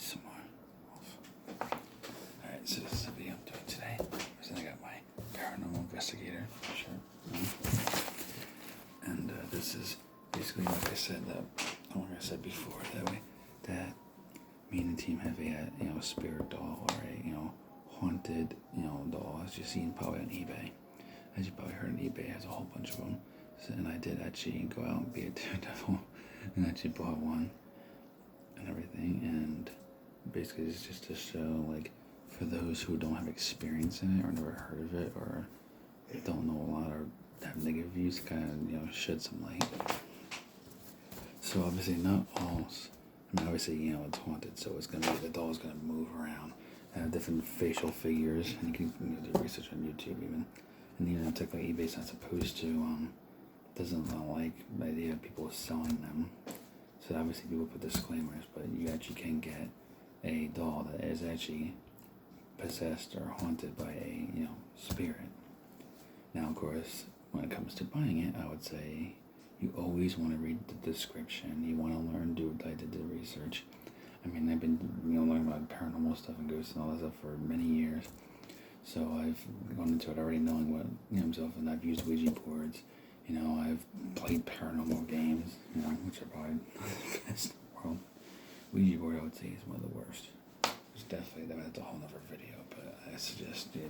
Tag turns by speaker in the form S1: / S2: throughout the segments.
S1: some more. Alright, so this is the video I'm doing today. So I got my paranormal investigator shirt on. And this is basically, like I said, before, that me and the team have a spirit doll or a haunted doll, as you've seen probably on eBay. As you probably heard on eBay, it has a whole bunch of them. So, and I did actually go out and be a daredevil and actually bought one and everything. And basically it's just to show, like, for those who don't have experience in it or never heard of it or don't know a lot or have negative views, to kind of shed some light. So obviously not all. Obviously, it's haunted, so it's gonna be, the doll's gonna move around, have different facial figures, and you can do research on YouTube even. And technically eBay's not supposed to, doesn't like the idea of people selling them. So obviously people put disclaimers, but you actually can get a doll that is actually possessed or haunted by a, spirit. Now, of course, when it comes to buying it, I would say you always want to read the description. You want to learn, I did the research. I've been, learning about paranormal stuff and ghosts and all that stuff for many years. So I've gone into it already knowing what, myself, and I've used Ouija boards. I've played paranormal games, which are probably the best in the world. Ouija board, I would say, is one of the worst. It's definitely, that's a whole other video, but I suggest you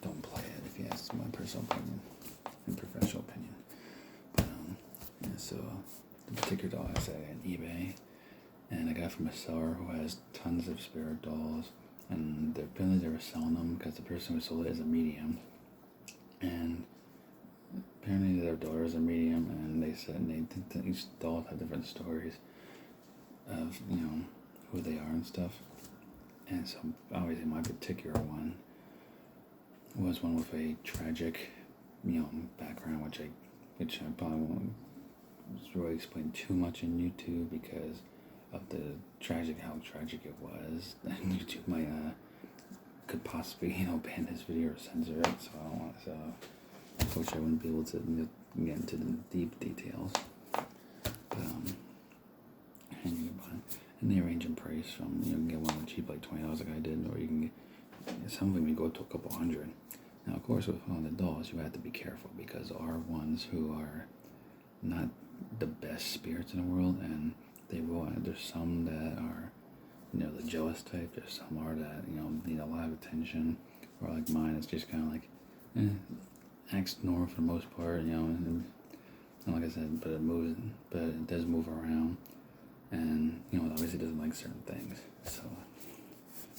S1: don't play it if you ask my personal opinion and professional opinion. But, so the particular doll I said on eBay, and I got it from a seller who has tons of spirit dolls, and apparently they were selling them because the person who sold it is a medium, and apparently their daughter is a medium, and they said each doll have different stories of who they are and stuff. And so obviously my particular one was one with a tragic background, which I probably won't really explain too much in YouTube because of how tragic it was. And YouTube might could possibly ban this video or censor it, so I don't want to. Unfortunately, I wouldn't be able to get into the deep details. But and they range in price from you can get one cheap like $20 like I did, or you can get some of them you go to a couple $100. Now, of course, with haunted dolls, you have to be careful because there are ones who are not the best spirits in the world, and there's some that are, the jealous type. There's some are that, need a lot of attention, or like mine, it's just kind of like, acts normal for the most part, and like I said, but it does move around, and, it obviously doesn't like certain things. So,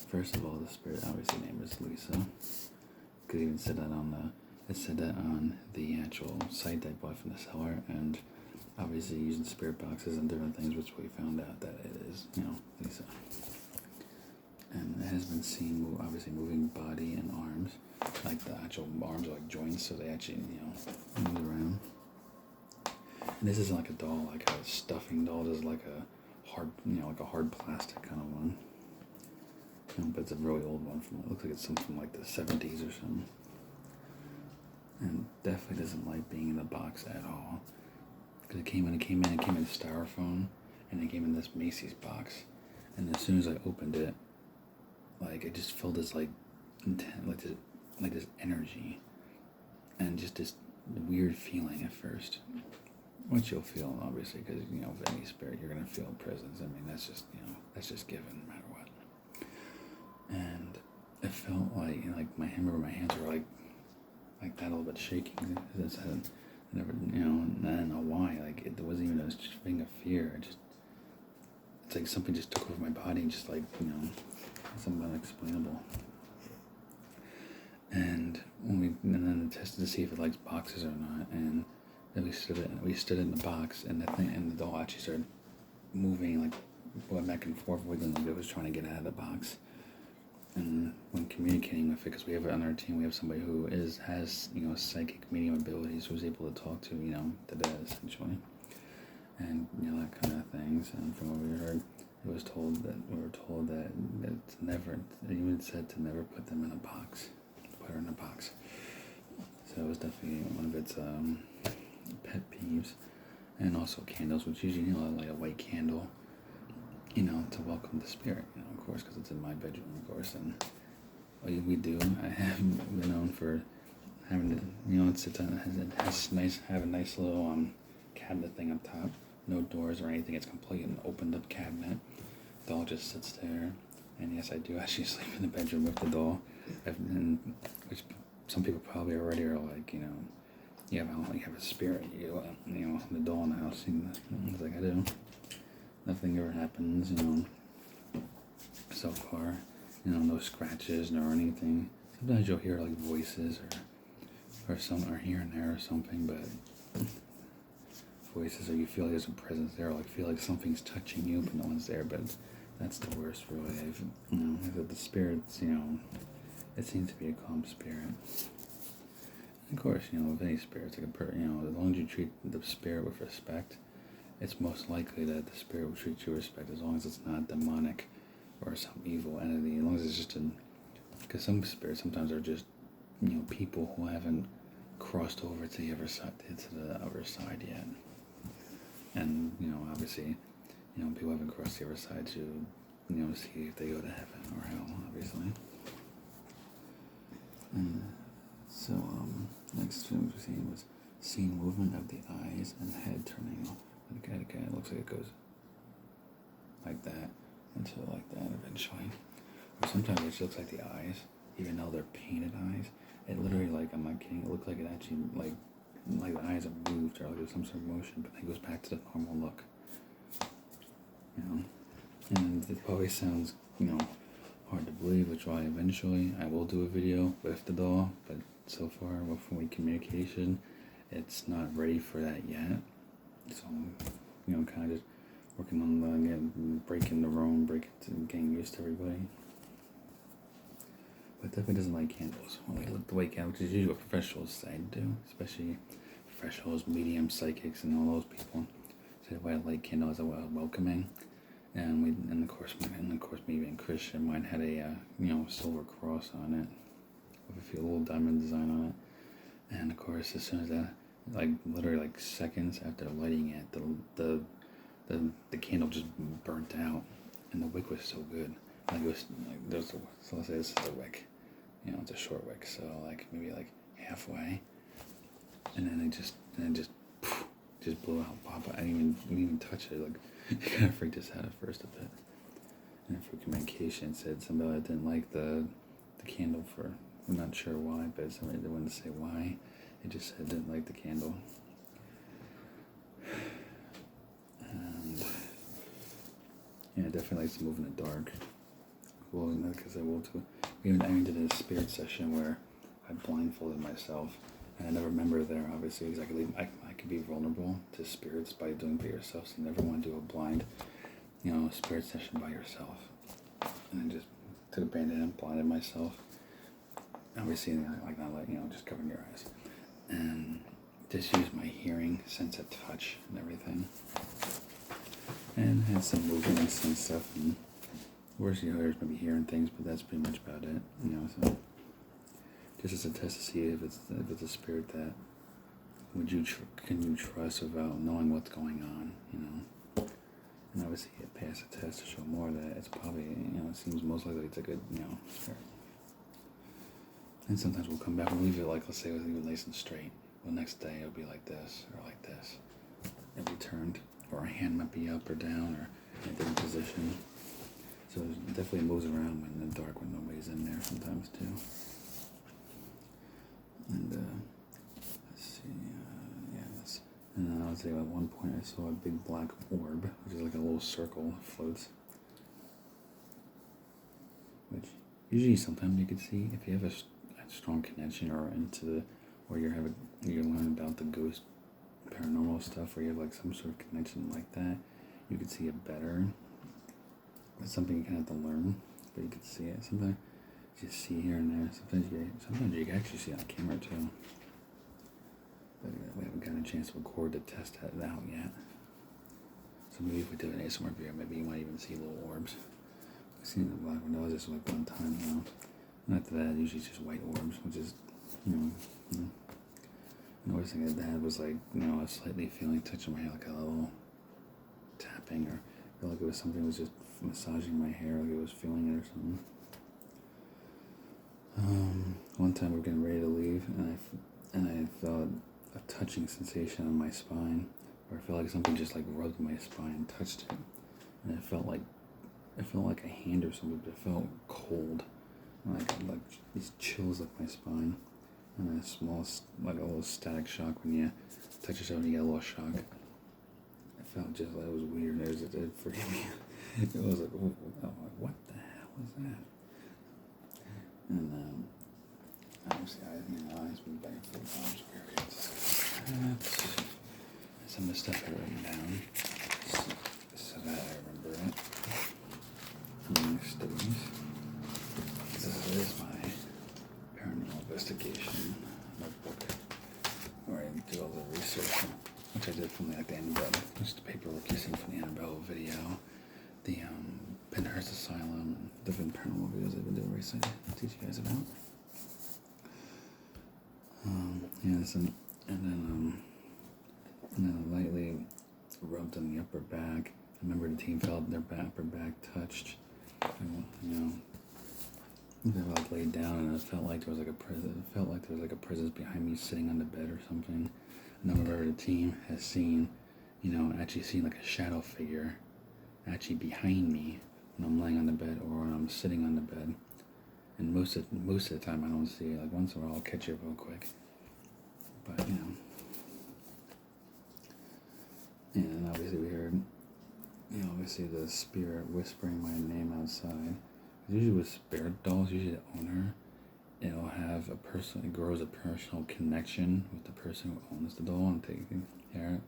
S1: first of all, the spirit obviously name is Lisa. Could even said that on the actual site that I bought from the seller, and obviously using spirit boxes and different things, which we found out that it is, Lisa. And it has been seen, obviously moving body and arms, like the actual arms are like joints, so they actually, move around. And this isn't like a doll, like a stuffing doll. This is like a hard, like a hard plastic kind of one. But it's a really old one. It looks like it's something from like the 70s or something. And definitely doesn't like being in the box at all. Because it came in styrofoam, and it came in this Macy's box. And as soon as I opened it, like it just felt this like this energy, and just this weird feeling at first, which you'll feel obviously because with any spirit you're gonna feel presence. That's just given no matter what. And it felt like my hands were like that, a little bit shaking. It's never, I don't know why. Like it wasn't even a thing of fear. It's like something just took over my body and just something unexplainable. And then tested to see if it likes boxes or not, and then we stood in the box, and the doll actually started moving, like going back and forth, wiggling like it was trying to get out of the box. And when communicating with it, because we have on our team, we have somebody who has psychic medium abilities, who's able to talk to the dead essentially, and that kind of things. And from what we heard, we were told that it's never. It even said to never put them in a box. Put her in a box. So it was definitely one of its pet peeves. And also candles, which usually like a white candle, to welcome the spirit. Of course, because it's in my bedroom, of course. And we do. I have been known for having it has nice, have a nice little cabinet thing up top. No doors or anything. It's complete and opened up cabinet. The doll just sits there. And yes, I do actually sleep in the bedroom with the doll. Which some people probably already are like, you have a spirit, the doll in the house. It's like I do. Nothing ever happens, so far. No scratches nor anything. Sometimes you'll hear like voices or here and there or something, but voices, or you feel like there's a presence there, or like feel like something's touching you, but no one's there. But that's the worst, really. The spirits, it seems to be a calm spirit. And of course, with any spirits, like as long as you treat the spirit with respect, it's most likely that the spirit will treat you with respect, as long as it's not demonic or some evil entity. As long as it's just because some spirits sometimes are just, people who haven't crossed over to the other side yet. And obviously, people haven't crossed the other side to, see if they go to heaven or hell, obviously. And so, next film we've seen was seeing movement of the eyes and head turning. Again, it looks like it goes like that until like that eventually. Or sometimes it just looks like the eyes, even though they're painted eyes. It literally, like, I'm not kidding, it looked like it actually, like the eyes have moved or like there's some sort of motion, but then it goes back to the normal look. And it probably sounds, hard to believe, which why eventually I will do a video with the doll, but so far with communication, it's not ready for that yet. So, kind of just working on breaking the room, getting used to everybody. But definitely doesn't like candles. The way candles, which is usually what professionals say do, especially professionals, medium, psychics, and all those people. So the way I like candles is welcoming. And of course, me being Christian, mine had a silver cross on it with a little diamond design on it. And of course, as soon as that, literally seconds after lighting it, the candle just burnt out, and the wick was so good. So let's say this is the wick, it's a short wick, so maybe halfway, and then it just blew out. Pop! I didn't even touch it. It kind of freaked us out at first a bit. And for communication, said somebody that didn't like the candle for, I'm not sure why, but somebody that wouldn't say why. It just said didn't like the candle. And yeah, definitely likes to move in the dark. Well, because I will too. I even did a spirit session where I blindfolded myself, and I never remember there, obviously, because I could be vulnerable to spirits by doing it yourself. So you never want to do a blind, spirit session by yourself. And I just took a bandage and blinded myself. Obviously, just covering your eyes, and just use my hearing, sense of touch, and everything. And had some movements and stuff, and of course, there's maybe hearing things, but that's pretty much about it, so just as a test to see if it's a spirit that can you trust without knowing what's going on, and obviously it passed the test to show more that it's probably, it seems most likely it's a good, spirit. And sometimes we'll come back and leave it let's say we'll leave it nice and straight. Well, next day it'll be like this, or like this. It'll be turned, or a hand might be up or down, or in a different position. So it definitely moves around when in the dark, when nobody's in there sometimes too. And let's see, and I would say at one point I saw a big black orb, which is like a little circle that floats. Which usually sometimes you can see if you have a strong connection or or you learn about the ghost paranormal stuff, or you have some sort of connection like that, you can see it better. It's something you kind of have to learn, but you can see it. Sometimes you see here and there. Sometimes you can actually see it on camera too. But we haven't gotten a chance to record to test that out yet. So maybe if we do an ASMR video, maybe you might even see little orbs. I've seen the black windows just one time now. And after that, usually it's just white orbs, which is, Another thing that Dad was a slightly feeling touch on my hair, like a little tapping, or feel like it was something that was just, massaging my hair like it was feeling it or something. One time we were getting ready to leave, and I felt a touching sensation on my spine, where I felt like something just like rubbed my spine, touched it, and it felt like a hand or something, but it felt cold. And I got like these chills up my spine, and a small, like a little static shock when you touch yourself and you get a little shock. It felt just like it was weird. It freaked me. It was like, oh, what the hell was that? And obviously, eyes moved back and forth. Arms weird. Some of the stuff I wrote down, so that I remember it. Next is, this is my paranormal investigation notebook, where I do all the research, which I did from the Annabelle, just the paperwork you see from the Annabelle video, the Penhurst Asylum, and different paranormal videos I've been doing recently to teach you guys about. And then lightly rubbed on the upper back. I remember the team felt their upper back touched. They like laid down, and it felt like there was like a presence. It felt like there was like a presence behind me, sitting on the bed or something. And a member of the team has seen, actually seen like a shadow figure, actually behind me when I'm laying on the bed or when I'm sitting on the bed. And most of the time I don't see it. Like once in a while I'll catch it real quick. But and obviously we heard, obviously the spirit whispering my name outside. Usually with spirit dolls, usually the owner, it'll have it grows a personal connection with the person who owns the doll and taking care of it.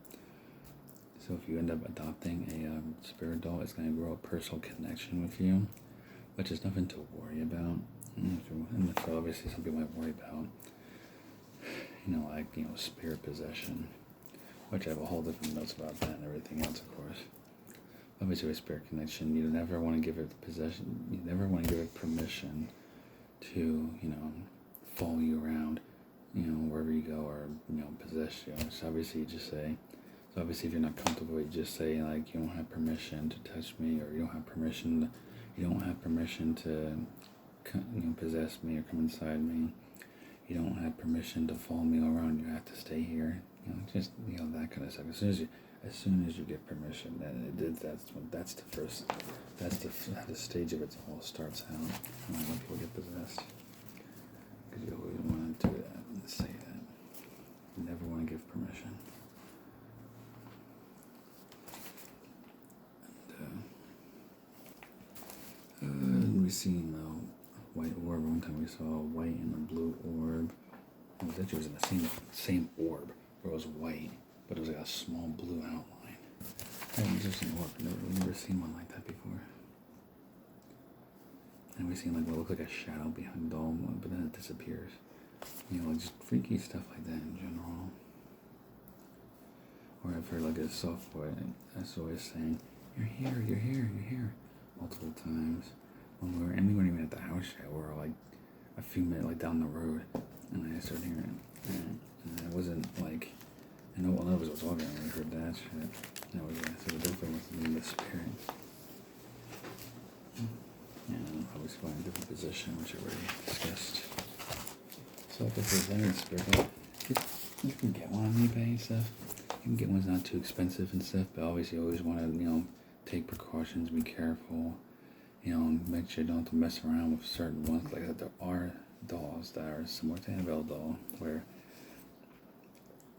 S1: So if you end up adopting a spirit doll, it's going to grow a personal connection with you, which is nothing to worry about. And obviously some people might worry about, spirit possession, which I have a whole different notes about that and everything else, of course. Obviously, with spirit connection, you never want to give it possession. You never want to give it permission to, follow you around, wherever you go, or possess you. So obviously, you just say. So obviously, if you're not comfortable, you just say like you don't have permission to touch me, or you don't have permission to, possess me or come inside me. You don't have permission to follow me around. You have to stay here. That kind of stuff. As soon as you get permission, then that's the stage of it all starts out. When people get possessed, because you always want to do that and say that. You never want to give permission. And we seen the white orb. One time we saw a white and a blue orb. It was actually in the same orb, where it was white, but it was like a small blue outline. Interesting orb. I've never seen one like that before. And we've seen like what looked like a shadow behind the doll, but then it disappears. Just freaky stuff like that in general. Or I've heard like a soft voice that's always saying, "You're here, you're here, you're here," multiple times. We weren't even at the house yet. We were like a few minutes like down the road, and I started hearing it. And it wasn't like, none of us was talking when we heard that shit. So the difference was in the spirit. And I was going in a different position, which I already discussed. So if there's any spirit, you can get one on eBay and stuff. You can get ones not too expensive and stuff, but obviously you always want to, take precautions, be careful, make sure you don't have to mess around with certain ones. Like that, there are dolls that are similar to Annabelle doll, where,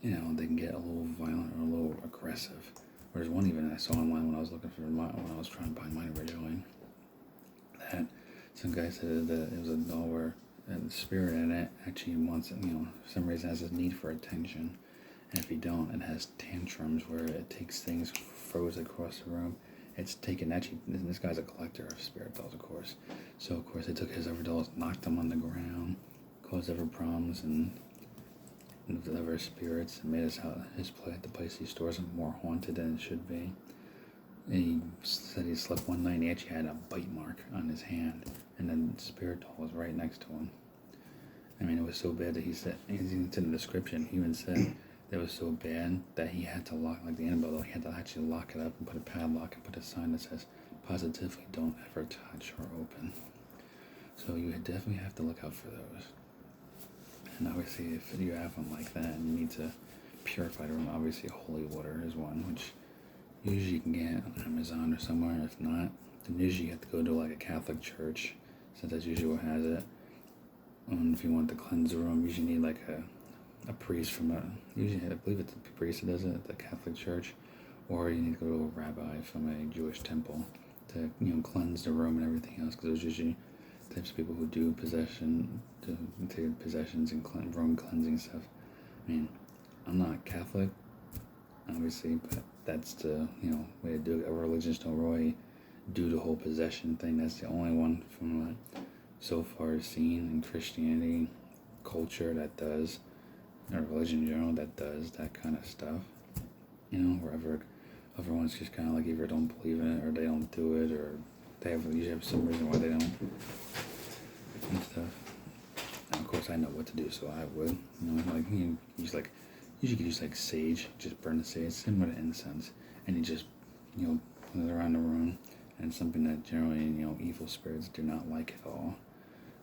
S1: they can get a little violent or a little aggressive. There's one even I saw online when I was looking for when I was trying to buy mine originally, that some guy said that it was a doll where the spirit in it actually wants, for some reason has a need for attention, and if you don't, it has tantrums where it takes things, throws across the room. It's taken, actually, this guy's a collector of spirit dolls, of course. So, of course, they took his other dolls, knocked them on the ground, caused other problems, and the other spirits, and made the place he stores them more haunted than it should be. And he said he slept one night and he actually had a bite mark on his hand, and then the spirit doll was right next to him. I mean, it was so bad that he said, it's in the description, he even said that it was so bad that he had to lock, like the Annabelle doll, he had to actually lock it up and put a padlock and put a sign that says, positively don't ever touch or open. So you definitely have to look out for those. And obviously, if you have one like that, you need to purify the room. Obviously, holy water is one, which usually you can get on Amazon or somewhere. If not, then usually you have to go to like a Catholic church, since that's usually what has it. And if you want to cleanse the room, you usually need like a priest from usually I believe it's a priest that does it at the Catholic church, or you need to go to a rabbi from a Jewish temple to cleanse the room and everything else, because those usually types of people who do take possessions and room cleansing stuff. I mean, I'm not Catholic, obviously, but that's the way to do it. Our religions don't really do the whole possession thing. That's the only one from what so far seen in Christianity culture that does, or religion in general that does that kind of stuff. Wherever everyone's just kind of like either don't believe in it or they don't do it, or they usually have some reason why they don't and stuff. And of course, I know what to do, so I would. You usually could use like sage, just burn the sage, similar to incense, and you just put it around the room. And it's something that generally evil spirits do not like at all.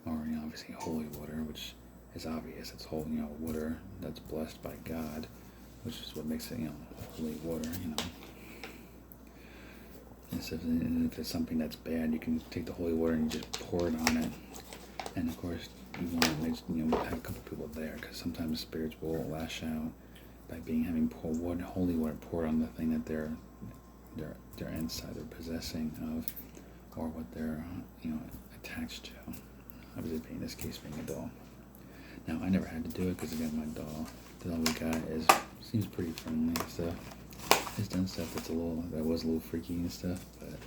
S1: Or obviously holy water, which is obvious. It's holy water that's blessed by God, which is what makes it holy water. And if it's something that's bad, you can take the holy water and you just pour it on it. And of course, you want to have a couple people there, because sometimes spirits will lash out by having holy water poured on the thing that they're inside, they're possessing of, or what they're attached to. Obviously, in this case, being a doll. Now, I never had to do it because again, the doll we got seems pretty friendly and stuff. It's done stuff that was a little freaky and stuff, but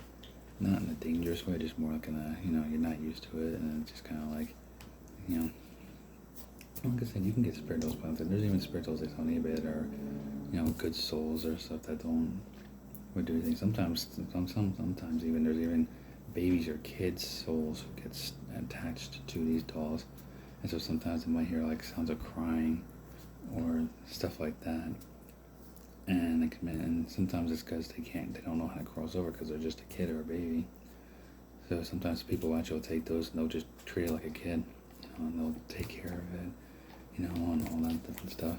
S1: not in a dangerous way. Just more like in a you're not used to it, and it's just kind of like like I said, you can get spirit dolls, but there's even spirit dolls on eBay that are good souls or stuff that would do things. Sometimes even there's even babies or kids' souls who gets attached to these dolls, and so sometimes they might hear like sounds of crying or stuff like that, and sometimes it's because they don't know how to cross over because they're just a kid or a baby. So sometimes people actually will take those and they'll just treat it like a kid, and they'll take care of it, and all that different stuff.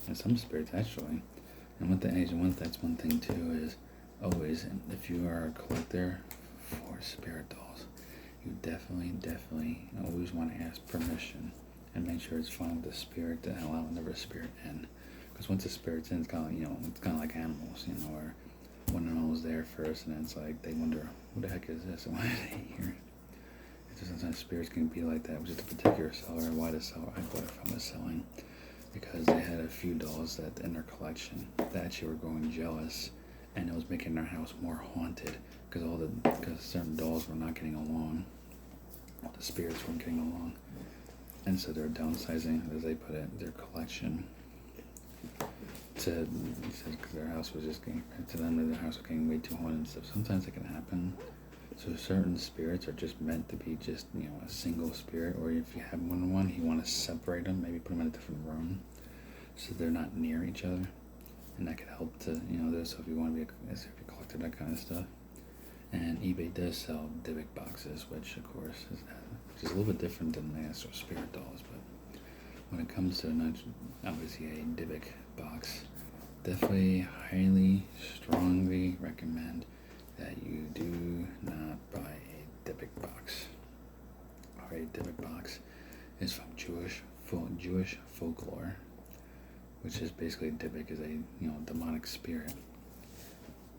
S1: And some spirits actually, and that's one thing too is always, if you are a collector for spirit dolls, you definitely always want to ask permission and make sure it's fine with the spirit to allow another spirit in. Because once the spirit's in, it's kind of like animals, where one animal's there first, and then it's like they wonder, who the heck is this, and why are they here? So sometimes spirits can be like that with just a particular seller. Why the seller? I bought it from the selling because they had a few dolls that in their collection that actually were growing jealous, and it was making their house more haunted because certain dolls were not getting along. The spirits weren't getting along, and so they're downsizing, as they put it, their collection. Because their house was just their house was getting way too haunted and stuff. Sometimes it can happen. So certain spirits are just meant to be just a single spirit, or if you have more than one, you want to separate them, maybe put them in a different room, so they're not near each other, and that could help to this. So if you want to be if you collected that kind of stuff, and eBay does sell Dybbuk boxes, which of course is a little bit different than the actual spirit dolls, but when it comes to obviously a Dybbuk box, definitely highly, strongly recommend that you do not buy a Dybbuk box. Or a Dybbuk box is from Jewish folklore, which is basically Dybbuk is a demonic spirit,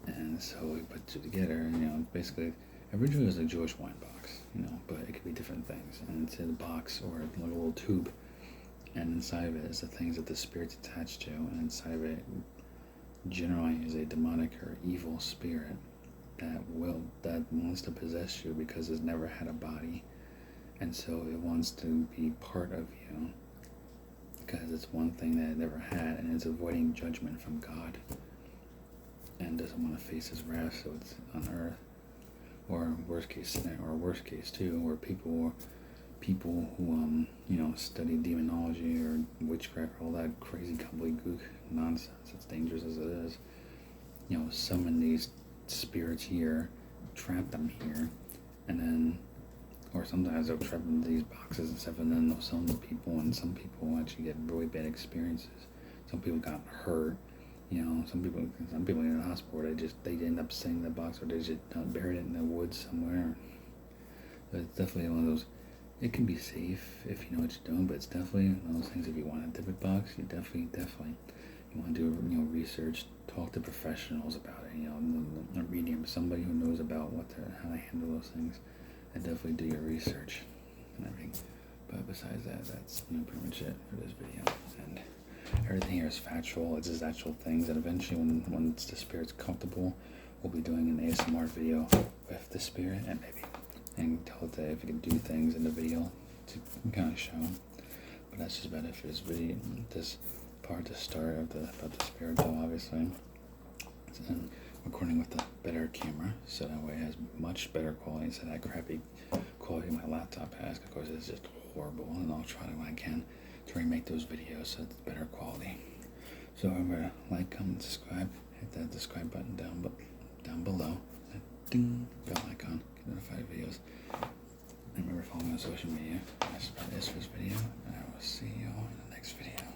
S1: and so we put two together. Basically originally it was a Jewish wine box, but it could be different things, and it's in a box or like a little tube. And inside of it is the things that the spirit's attached to, and inside of it generally is a demonic or evil spirit that wants to possess you because it's never had a body, and so it wants to be part of you because it's one thing that it never had, and it's avoiding judgment from God and doesn't want to face his wrath, so it's on earth. Or worst case too, where people who study demonology or witchcraft, all that crazy gobbledygook nonsense, as dangerous as it is, summon these spirits here, trap them here, and then, or sometimes they'll trap them in these boxes and stuff, and then they'll sell them to people, and some people actually get really bad experiences. Some people got hurt. You know, some people in the hospital, they end up staying in the box, or they just buried it in the woods somewhere. But it's definitely one of those. It can be safe if you know what you're doing, but it's definitely one of those things. If you want a debit box, you definitely you want to do research, talk to professionals about it. A medium, somebody who knows about how to handle those things, and definitely do your research and everything. But besides that, that's pretty much it for this video. And everything here is factual. It's just actual things. And eventually, when the spirit's comfortable, we'll be doing an ASMR video with the spirit, and tell it if it can do things in the video to kind of show. But that's just about it for this video. This part, the start about the spirit, though, obviously. And recording with a better camera, so that way it has much better quality instead of that crappy quality my laptop has. Of course, it's just horrible, and I'll try when I can to remake those videos so it's better quality. So remember to like, comment, subscribe. Hit that subscribe button down below. That ding bell icon. Get notified videos. And remember, follow me on social media. That's about it for this video, and I will see you all in the next video.